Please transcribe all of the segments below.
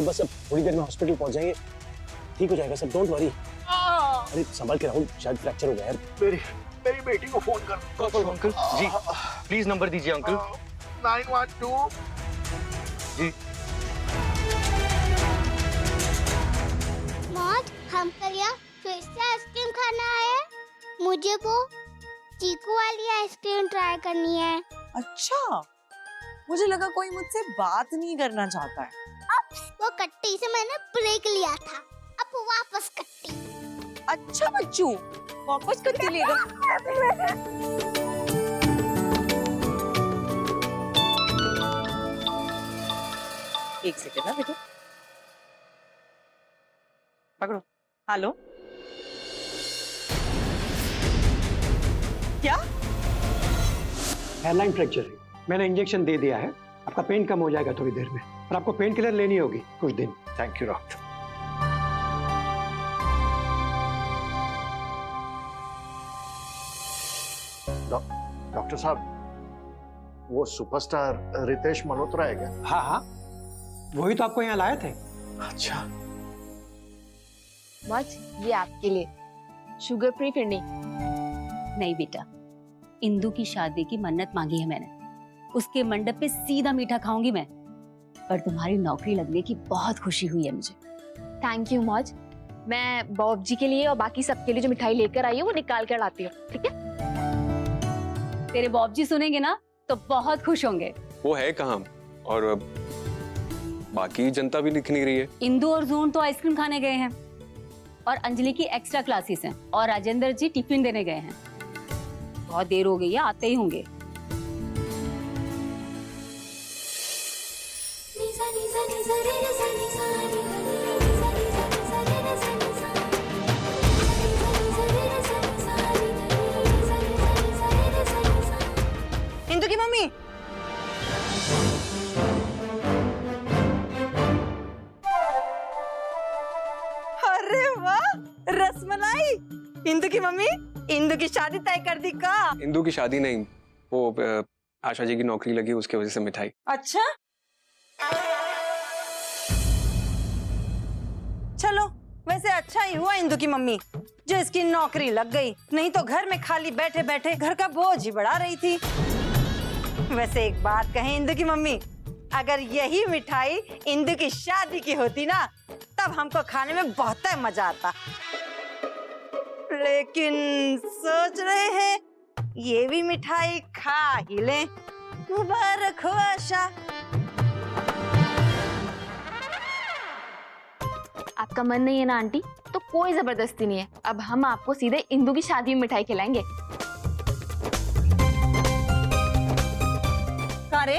सब, बस अब थोड़ी देर में हॉस्पिटल पहुंच जाएंगे, ठीक हो जाएगा सब, डोंट वरी। अरे संभल के राहुल, शायद फ्रैक्चर हो गया यार। मेरी बेटी को फोन कर। Call uncle ji, please number दीजिए अंकल। 912 जी। मौज, हम कल यहाँ फिर से आइसक्रीम खाना आए। मुझे वो चीकू वाली आइसक्रीम ट्राई करनी है। अच्छा, मुझे लगा कोई मुझसे बात नहीं करना चाहता है। वो कट्टी से मैंने ब्रेक लिया था, अब वापस कट्टी। अच्छा बच्चू, वापस कट्टी लेगा। एक सेकंड ना बेटा, पकड़ो। हेलो, क्या? हेयरलाइन फ्रैक्चर है, मैंने इंजेक्शन दे दिया है, आपका पेन कम हो जाएगा थोड़ी देर में, और आपको पेन किलर लेनी होगी कुछ दिन। Thank you doctor. डॉक्टर साहब, वो सुपरस्टार रितेश मल्होत्रा है क्या? हाँ हाँ, वही तो आपको यहाँ लाए थे। अच्छा। मौज, ये आपके लिए शुगर फ्री फिरनी। नहीं बेटा, इंदु की शादी की मन्नत मांगी है मैंने, उसके मंडप पे सीधा मीठा खाऊंगी मैं, पर तुम्हारी नौकरी लगने की बहुत खुशी हुई है मुझे। थैंक यू मौज, मैं बॉब जी के लिए और बाकी सबके लिए जो मिठाई लेकर आई हूँ वो निकाल कर लाती हूँ, ठीक है? तेरे बॉब जी सुनेंगे ना तो बहुत खुश होंगे। वो है कहाँ और बाकी जनता भी दिख नहीं रही है। इंदु और जून तो आइसक्रीम खाने गए हैं, और अंजलि की एक्स्ट्रा क्लासेस हैं, और राजेंद्र जी टिफिन देने गए हैं। बहुत देर हो गई है, आते ही होंगे। इंदु की मम्मी, अरे वाह, रसमलाई। इंदु की मम्मी, इंदु की शादी तय कर दी का? इंदु की शादी नहीं, वो आशा जी की नौकरी लगी, उसके वजह से मिठाई। अच्छा, चलो वैसे अच्छा ही हुआ इंदु की मम्मी जो इसकी नौकरी लग गई, नहीं तो घर में खाली बैठे बैठे घर का बोझ ही बढ़ा रही थी। वैसे एक बात कहें इंदु की मम्मी, अगर यही मिठाई इंदु की शादी की होती ना, तब हमको खाने में बहुत मजा आता। लेकिन सोच रहे हैं ये भी मिठाई खा ही लें। मुबारक हो आशा। आपका मन नहीं है ना आंटी, तो कोई जबरदस्ती नहीं है। अब हम आपको सीधे इंदु की शादी में मिठाई खिलाएंगे। कहाँ रे?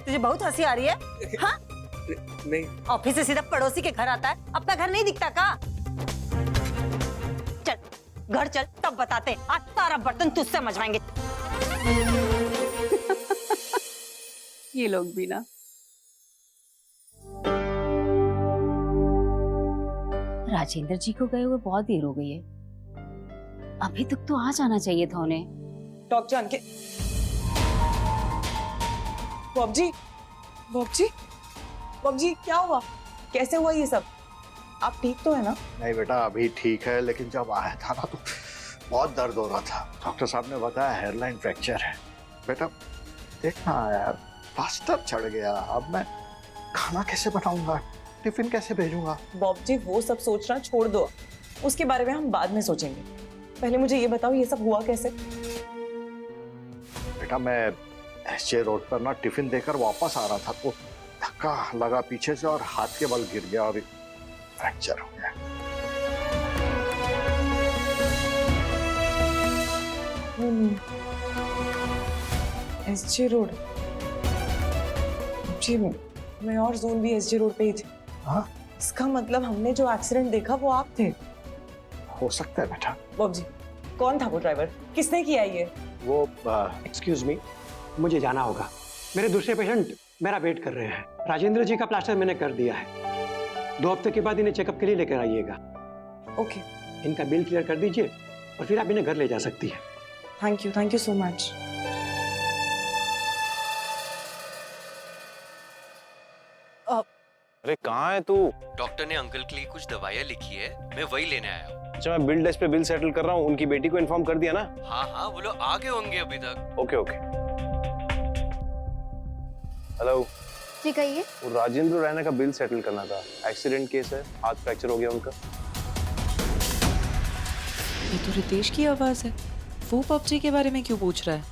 तुझे बहुत हंसी आ रही है? हाँ? नहीं, ऑफिस से सीधा पड़ोसी के घर आता है, अपना घर नहीं दिखता का? चल घर चल, तब बताते हैं। आज सारा बर्तन तुझसे मजवाएंगे। ये लोग भी ना। राजेंद्र जी को गए हुए बहुत देर हो गई है, अभी तक तो आ जाना चाहिए था उन्हें। डॉक्टर जानके, Bob ji, Bob ji, Bob जी क्या हुआ? कैसे हुआ ये सब? आप ठीक तो है ना? नहीं बेटा, अभी ठीक है, लेकिन जब आया था ना तो बहुत दर्द हो रहा था। डॉक्टर साहब ने बताया हेयरलाइन फ्रैक्चर है। बेटा देखना यार, प्लास्टर चढ़ गया, अब मैं खाना कैसे बनाऊंगा, टिफिन कैसे भेजूंगा? बॉब जी वो सब सोचना छोड़ दो, उसके बारे में हम बाद में सोचेंगे। पहले मुझे ये बताओ ये सब हुआ कैसे? बेटा मैं एसजे रोड पर ना टिफिन देकर वापस आ रहा था तो धक्का लगा पीछे से और हाथ के बल गिर गया और फ्रैक्चर हो गया। एसजे रोड जी, मैं और जोन भी एसजे रोड पे ही थे। हाँ? इसका मतलब हमने जो एक्सीडेंट देखा वो आप थे? हो सकता है बेटा। बॉब जी कौन था वो ड्राइवर, किसने किया ये? वो एक्सक्यूज मी, मुझे जाना होगा, मेरे दूसरे पेशेंट मेरा वेट कर रहे हैं। राजेंद्र जी का प्लास्टर मैंने कर दिया है, 2 हफ्ते के बाद इन्हें चेकअप के लिए लेकर आइएगा। ओके, इनका बिल क्लियर कर दीजिए और फिर आप इन्हें घर ले जा सकती है। Thank you so much. अरे अरे कहाँ है तू? डॉक्टर ने अंकल के लिए कुछ दवाइयाँ लिखी है, मैं वही लेने आया हूँ। अच्छा मैं बिल डेस्क पे बिल सेटल कर रहा हूँ, उनकी बेटी को इन्फॉर्म कर दिया ना? हाँ हाँ, वो लोग आ गए होंगे अभी तक। Okay okay. हेलो जी कहिए। वो राजेंद्र रैना का बिल सेटल करना था, एक्सीडेंट केस है, हाथ फ्रैक्चर हो गया उनका। ये तो रितेश की आवाज है। वो पबजी के बारे में क्यों पूछ रहा है?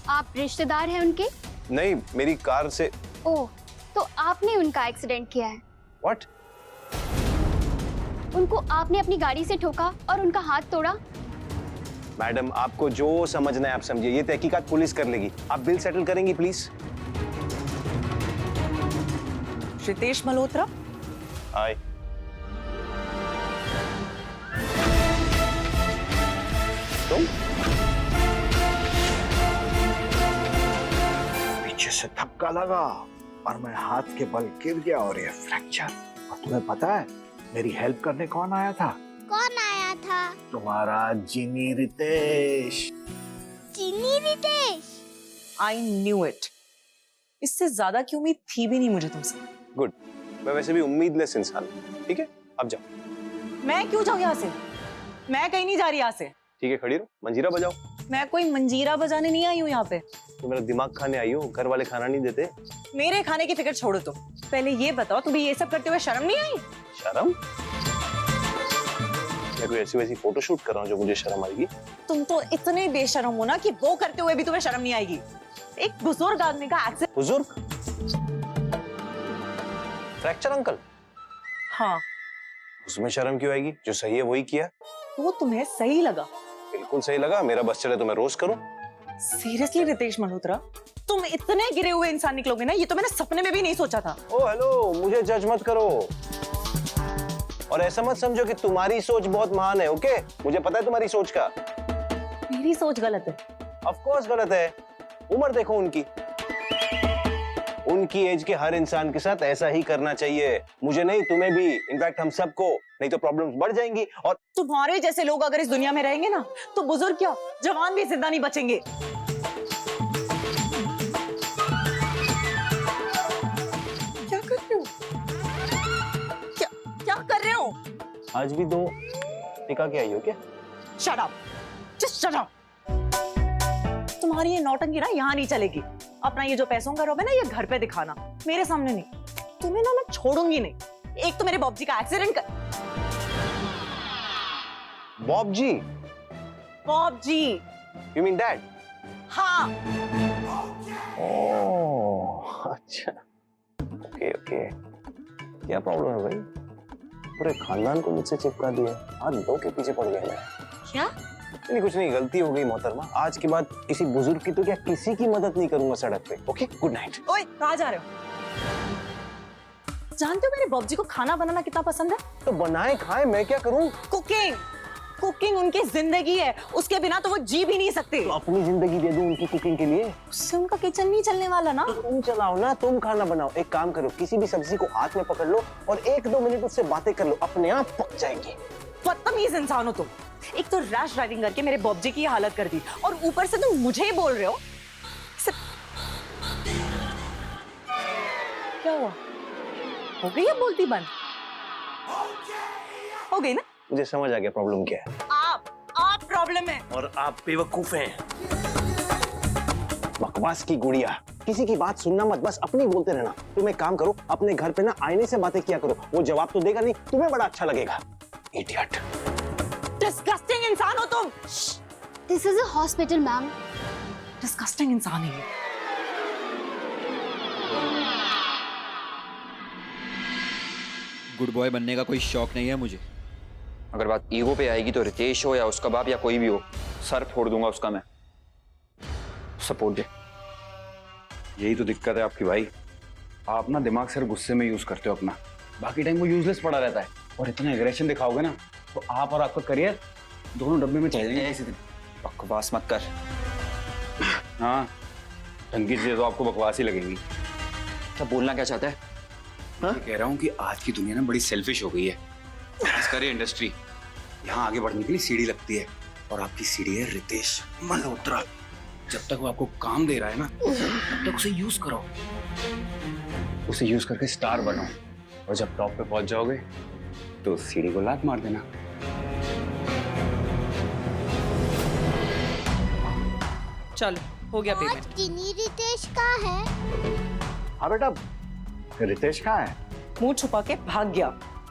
आप रिश्तेदार हैं उनके? नहीं, मेरी कार से। ओह, तो आपने उनका एक्सीडेंट किया है? व्हाट? उनको आपने अपनी गाड़ी से ठोका और उनका हाथ तोड़ा? मैडम आपको जो समझना है आप समझिए, ये तहकीकात पुलिस कर लेगी। आप बिल सेटल करेंगी प्लीज? रितेश मल्होत्रा? हाय। तुम? पीछे से धक्का लगा और मैं हाथ के बल गिर गया और ये फ्रैक्चर। और तुम्हें पता है मेरी हेल्प करने कौन आया था? कौन आया था? तुम्हारा जिनी रितेश। चीनी रितेश? I knew it. इससे ज्यादा की उम्मीद थी भी नहीं मुझे तुमसे। गुड। मैं वैसे भी उम्मीदलेस इंसान हूं। ठीक है, अब जाओ। मैं क्यों जाऊं यहाँ से? मैं कहीं नहीं जा रही यहाँ से। ठीक है, खड़ी रहो, मंजीरा बजाओ। मैं कोई मंजीरा बजाने नहीं आई हूँ यहाँ पे। तो मेरा दिमाग खाने आई हो, घर वाले खाना नहीं देते। मेरे खाने की फिक्र छोड़ो तुम। पहले ये बताओ, तुम्हें ये सब करते हुए शर्म नहीं आई? शर्म? मैं कोई ऐसी वैसी फोटो शूट कर रहा हूँ जो मुझे शर्म आएगी? तुम तो इतने बेशर्म हो ना कि वो करते हुए भी तुम्हें शर्म नहीं आएगी। एक बुजुर्ग आदमी का एक्सीडेंट। बुजुर्ग? Fracture uncle? हाँ। उसमें शर्म क्यों आएगी? जो सही है वही किया। वो तुम्हें सही लगा? बिल्कुल सही लगा। मेरा बस चले तो मैं रोज करूं। सीरियसली रितेश मल्होत्रा, तुम इतने गिरे हुए इंसान निकलोगे ना, ये तो मैंने सपने में भी नहीं सोचा था। ओ हेलो, मुझे जज मत करो और ऐसा मत समझो कि तुम्हारी सोच बहुत महान है। ओके, मुझे पता है तुम्हारी सोच का। मेरी सोच गलत है? ऑफ कोर्स गलत है। उम्र देखो उनकी। उनकी एज के हर इंसान के साथ ऐसा ही करना चाहिए। मुझे नहीं, तुम्हें भी, इनफैक्ट हम सबको। नहीं तो प्रॉब्लम्स बढ़ जाएंगी। और तुम्हारे जैसे लोग अगर इस दुनिया में रहेंगे ना, तो बुजुर्ग क्या, जवान भी जिंदा नहीं बचेंगे। क्या कर रहे हो? क्या कर रहे हो? आज भी दो टिका के आई हो क्या? Shut up, just shut up. तुम्हारी ये नौटंकी ना यहाँ नहीं चलेगी। अपना ये जो पैसों का रौब है ना, ये घर पे दिखाना, मेरे सामने नहीं। तुम्हें ना मैं छोड़ूंगी नहीं। एक तो मेरे बॉब जी का एक्सीडेंट कर। Bob ji? Bob ji? You mean dad? हाँ। ओह अच्छा, ओके ओके। क्या प्रॉब्लम है भाई? पूरे खानदान को मुझसे चिपका दिया, हाथ दो के पीछे पड़ गया मैं। क्या? नहीं कुछ नहीं, गलती हो गई मोहतरमा। आज के बाद किसी बुजुर्ग की तो क्या किसी की मदद नहीं करूंगा सड़क पे। Okay, good night. ओए, कहाँ जा रहे हो? जानते हो मेरे बॉब जी को खाना बनाना कितना पसंद है? तो बनाए खाए, मैं क्या करूं? कुकिंग। कुकिंग उनकी जिंदगी है, उसके बिना तो वो जी भी नहीं सकते। तो अपनी जिंदगी दे दूं उनकी कुकिंग के लिए? उससे उनका किचन नहीं चलने वाला ना। तो तुम चलाओ ना, तुम खाना बनाओ। एक काम करो, किसी भी सब्जी को हाथ में पकड़ लो और 1-2 मिनट उससे बातें कर लो, अपने आप पक जाएंगी। बदतमीज इंसान हो तुम। एक तो रैश ड्राइविंग करके मेरे बॉब जी की हालत कर दी, और ऊपर से तुम मुझे ही बोल रहे हो। क्या हुआ? हो गई अब बोलती बंद? हो गई ना? मुझे समझ आ गया प्रॉब्लम क्या है। आप प्रॉब्लम है। और आप बेवकूफ हैं। बकवास की गुड़िया, किसी की बात सुनना मत, बस अपनी बोलते रहना। तुम एक काम करो, अपने घर पे ना आईने से बातें किया करो। वो जवाब तो देगा नहीं, तुम्हें बड़ा अच्छा लगेगा। इडियट। डिस्गस्टिंग इंसान हो तुम। This is a hospital ma'am. Disgusting इंसान है ये। गुड बॉय बनने का कोई शौक नहीं है मुझे। अगर बात ईगो पे आएगी तो रितेश हो या उसका बाप या कोई भी हो, सर फोड़ दूंगा उसका मैं। सपोर्ट दे। यही तो दिक्कत है आपकी भाई। आप ना दिमाग सिर्फ गुस्से में यूज करते हो अपना, बाकी टाइम वो यूजलेस पड़ा रहता है। और इतना एग्रेशन दिखाओगे ना तो आप और आपका करियर दोनों डब्बे में चले जाएंगे किसी दिन। बकवास मत कर। हाँ, ढंग की चीजें तो आपको बकवास ही लगेंगी। क्या बोलना क्या चाहता है? मैं कह रहा हूँ कि आज की दुनिया ना बड़ी सेल्फिश हो गई है। खासकर ये इंडस्ट्री, यहाँ आगे बढ़ने के लिए सीढ़ी लगती है, और आपकी सीढ़ी है रितेश मल्होत्रा। जब तक वो आपको काम दे रहा है ना, तब तक उसे यूज करो, उसे यूज करके स्टार बनो। और जब टॉप पे पहुंच जाओगे तो सीढ़ी को लात मार देना। चलो हो गया आज पेमेंट। जिनी रितेश कहाँ है? हाँ बेटा, रितेश कहाँ है? मुंह छुपा के भाग गया,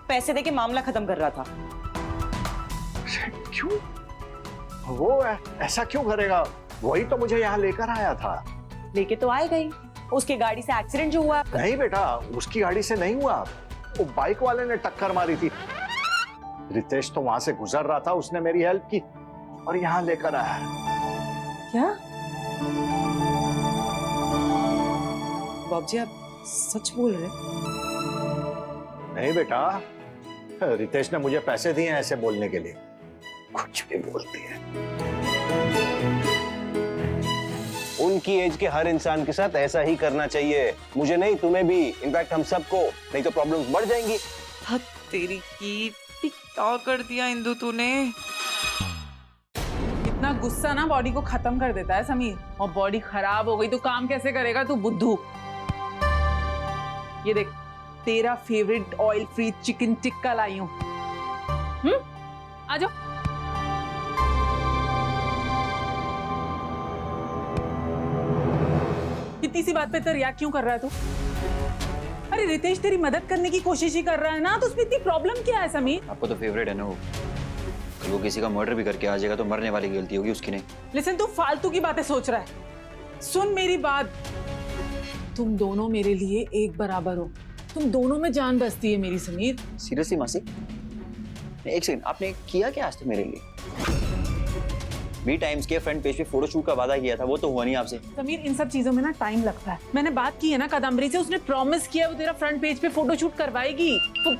पैसे देके मामला खत्म कर रहा था। क्यों? वो ऐसा क्यों करेगा? वही तो मुझे यहाँ लेकर आया था। लेके तो आएगा ही, उसकी गाड़ी से एक्सीडेंट जो हुआ। नहीं बेटा, उसकी गाड़ी से नहीं हुआ, वो बाइक वाले ने टक्कर मारी थी। रितेश तो वहां से गुजर रहा था, उसने मेरी हेल्प की और यहाँ लेकर आया। क्या बाबू जी आप सच बोल रहे? नहीं बेटा, रितेश ने मुझे पैसे दिए हैं ऐसे बोलने के लिए। कुछ भी बोलती है। उनकी एज के हर इंसान के साथ ऐसा ही करना चाहिए, मुझे नहीं तुम्हें भी, इनफैक्ट हम सबको, नहीं तो प्रॉब्लम्स बढ़ जाएंगी। हद तेरी की, क्या कर दिया इंदु तूने। इतना गुस्सा ना बॉडी को खत्म कर देता है समीर, और बॉडी खराब हो गई तो काम कैसे करेगा तू बुद्धू। ये देख तेरा favourite oil free chicken tikka लाई हूं। आ जाओ। इतनी सी बात पे तो रिएक्ट क्यों कर रहा है तू? अरे रितेश तेरी मदद करने की कोशिश ही कर रहा है ना, तो उसमें इतनी प्रॉब्लम क्या है समीर? आपको तो फेवरेट है ना वो, कल वो किसी का मर्डर भी करके आ जाएगा तो मरने वाली गलती होगी उसकी नहीं। लिसन, तू फालतू की बातें सोच रहा है। सुन मेरी बात, तुम दोनों मेरे लिए एक बराबर हो, तुम दोनों में जान बसती है मेरी समीर। सीरियसली मासी, एक सेकंड, आपने किया क्या आज तक मेरे लिए? बी टाइम्स के फ्रंट पेज पे फोटोशूट का वादा किया था, वो तो हुआ नहीं आपसे। समीर इन सब चीजों में ना टाइम लगता है। मैंने बात की है ना कादम्बरी से, उसने प्रॉमिस किया वो तेरा फ्रंट पेज पे फोटोशूट करवाएगी। तो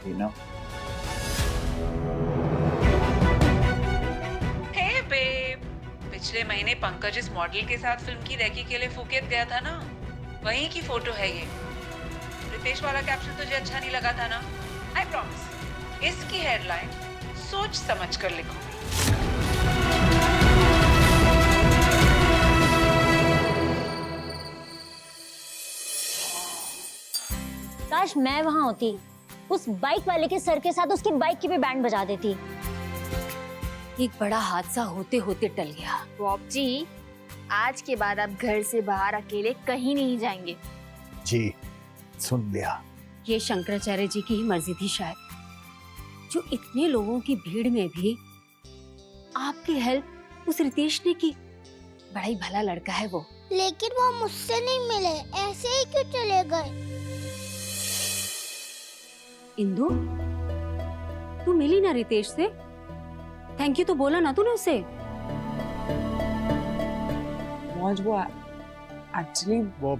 ना हे बेब, पिछले महीने पंकज इस मॉडल के साथ फिल्म की रेकी के लिए फुकेत गया था ना, वहीं की फोटो है ये। रितेश वाला कैप्शन तुझे अच्छा नहीं लगा था ना? आई प्रॉमिस इसकी हेडलाइन सोच समझ कर लिखूंगी। काश मैं वहां होती, उस बाइक वाले के सर के साथ उसकी बाइक की भी बैंड बजा देती। एक बड़ा हादसा होते होते टल गया। बॉब जी, आज के बाद आप घर से बाहर अकेले कहीं नहीं जाएंगे। जी सुन लिया। ये शंकराचार्य जी की ही मर्जी थी शायद, जो इतने लोगों की भीड़ में भी आपकी हेल्प उस रितेश ने की। बड़ा ही भला लड़का है वो। लेकिन वो मुझसे नहीं मिले, ऐसे ही क्यों चले गए? इंदु, तू मिली ना रितेश से? थैंक यू तो बोला ना तूने उसे? मौज वो एक्चुअली वो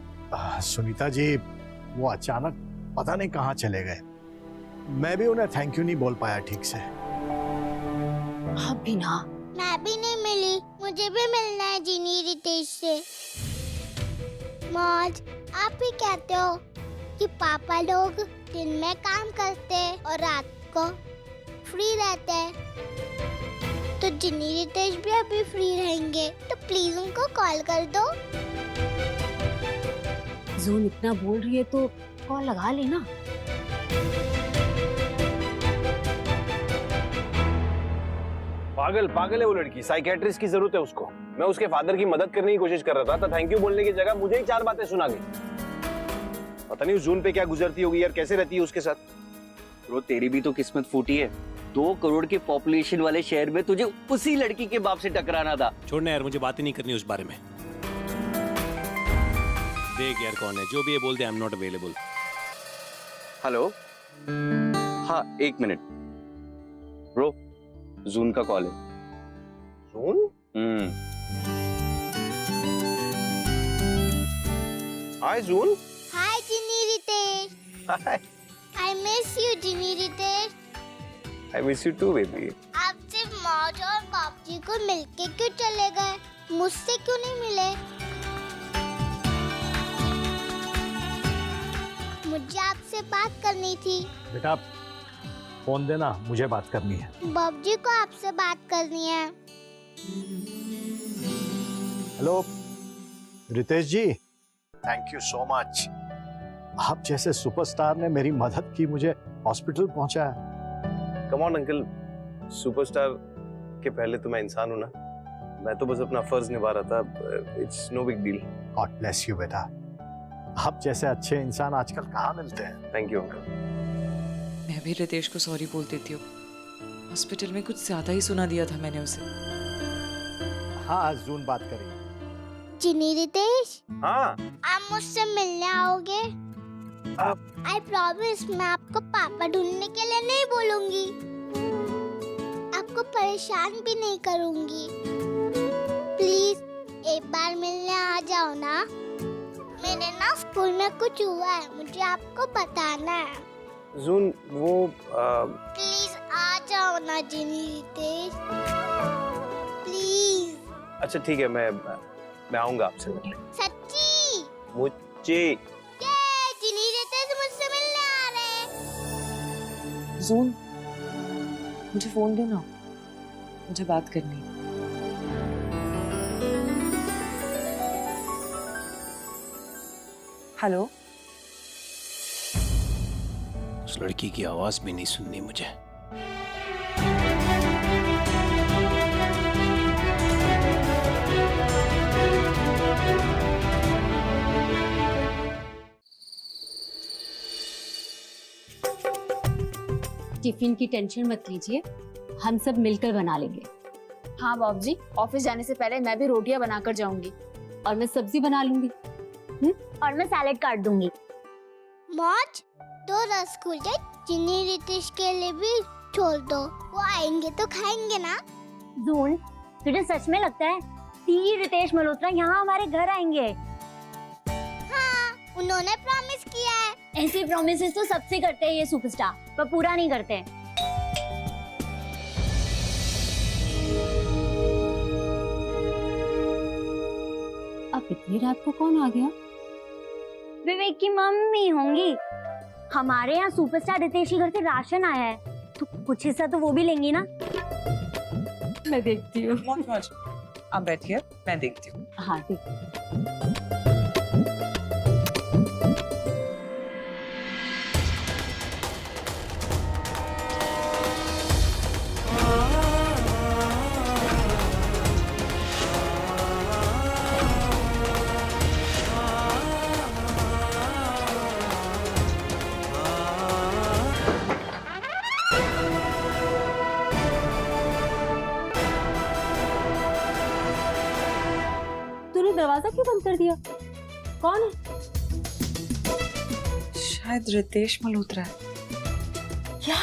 सुनीता जी, वो अचानक पता नहीं कहाँ चले गए। मैं भी उन्हें थैंक यू नहीं बोल पाया ठीक से। अब भी ना। मैं भी नहीं मिली, मुझे भी मिलना है जिनी रितेश से। मौज, आप ही कहते हो कि पापा लोग दिन में काम करते और रात को फ्री रहते हैं, तो जिनी रितेश भी अभी फ्री रहेंगे, तो प्लीज उनको कॉल कर दो। जून इतना बोल रही है तो कॉल लगा लेना। पागल पागल है वो लड़की, साइकेट्रिस्ट की जरूरत है उसको। मैं उसके फादर की मदद करने की कोशिश कर रहा था, तो थैंक यू बोलने की जगह मुझे ही 4 बातें सुना गई। पता नहीं उस जून पे क्या गुजरती होगी यार, कैसे रहती है उसके साथ। ब्रो तेरी भी तो किस्मत फूटी है, 2 करोड़ के पॉपुलेशन वाले शहर में तुझे उसी लड़की के बाप से टकराना था। छोड़ना यार, मुझे बात ही नहीं करनी उस बारे में। देख यार कौन है, जो भी ये बोल दे, I am not available. Hello, हाँ 1 मिनट ब्रो, जून का कॉल है। June? Hi June. Hi Jini Ritesh. Hi. I miss you Jini Ritesh. I miss you too baby. आप सिर्फ मौज और बाप जी को मिलके क्यों चले गए, मुझसे क्यों नहीं मिले? मुझे आपसे बात करनी थी। बेटा फोन देना, मुझे बात करनी है। बाबूजी को आपसे बात करनी है। Hello Ritesh ji, thank you so much. आप जैसे सुपरस्टार ने मेरी मदद की, मुझे हॉस्पिटल पहुंचाया। कम ऑन अंकल, सुपरस्टार के पहले तो मैं इंसान हूं ना। मैं तो बस अपना फर्ज निभा रहा था। It's no big deal. God bless you बेटा। आप जैसे अच्छे इंसान आजकल कहाँ मिलते हैं। Thank you uncle. मैं भी रितेश को सॉरी बोल देती हूँ। हॉस्पिटल में कुछ ज्यादा ही सुना दिया था मैंने उसे। हाँ जून बात करें। जिनी रितेश, हाँ आप मुझसे मिलने आओगे? आई प्रॉमिस, मैं आपको पापा ढूंढने के लिए नहीं बोलूंगी, आपको परेशान भी नहीं करूंगी। प्लीज एक बार मिलने आ जाओ ना। मेरे ना स्कूल में कुछ हुआ है, मुझे आपको बताना है। जून वो प्लीज आ जाओ ना जिनी रितेश, प्लीज। अच्छा ठीक है, मैं आऊंगा आपसे मिलने। सच्ची? मुझे जिनी रितेश मुझसे मिलने आ रहे हैं। जून, मुझे फोन दो ना, मुझे बात करनी है। हेलो। उस लड़की की आवाज भी नहीं सुननी मुझे। टिफिन की टेंशन मत लीजिए, हम सब मिलकर बना लेंगे। हाँ बाबू जी, ऑफिस जाने से पहले मैं भी रोटियां बनाकर जाऊंगी। और मैं सब्जी बना लूंगी। और मैं सैलेड काट दूंगी। मौज, तो रसगुल्ले जिनी रितेश के लिए भी छोड़ दो, वो आएंगे तो खाएंगे ना। जून, तुझे सच में लगता है टी रितेश मल्होत्रा यहाँ हमारे घर आएंगे? हाँ, उन्होंने प्रॉमिस किया है। ऐसे प्रॉमिसेस तो सबसे करते हैं ये सुपरस्टार, पर पूरा नहीं करते। अब इतनी रात को कौन आ गया? विवेक की मम्मी होंगी। हमारे यहाँ सुपरस्टार रितेश के घर से राशन आया है, तो कुछ हिस्सा तो वो भी लेंगी ना। मैं देखती हूँ। मौज, आप बैठिए, मैं देखती हूँ। हाँ देख। तूने दरवाजा क्यों बंद कर दिया? कौन है? शायद रितेश मल्होत्रा है। क्या?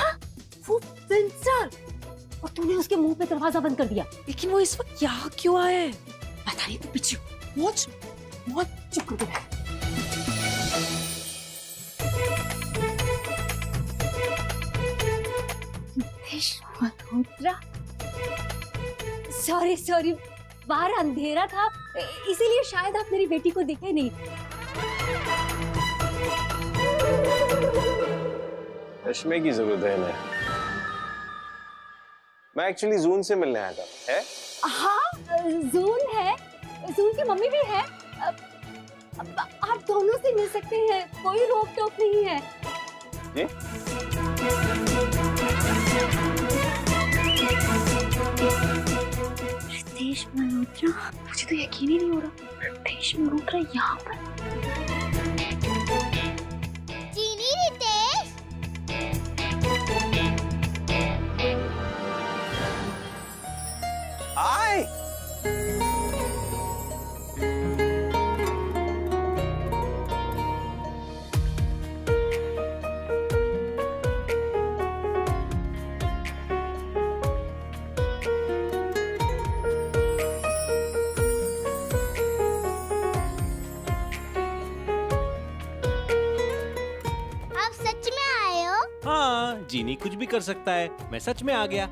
वो फिल्म स्टार? और तूने उसके मुंह पे दरवाजा बंद कर दिया? लेकिन वो इस वक्त यहाँ क्यों आया है? पता नहीं, तू पीछे मौज, मौज, चुप कर बैठ। रितेश मल्होत्रा? सॉरी, बाहर अंधेरा था, इसीलिए शायद आप मेरी बेटी को दिखे नहीं। चश्मे की जरूरत है इन्हें। मैं एक्चुअली जून से मिलने आया था। है? हाँ, जून है, जून की मम्मी भी है। आप दोनों से मिल सकते हैं, कोई रोक टोक नहीं है। जी? रितेश मल्होत्रा? मुझे तो यकीन ही नहीं हो रहा, रितेश मल्होत्रा यहाँ पर। जिनी रितेश, हाय। जीनी कुछ भी कर सकता है, मैं सच में आ गया।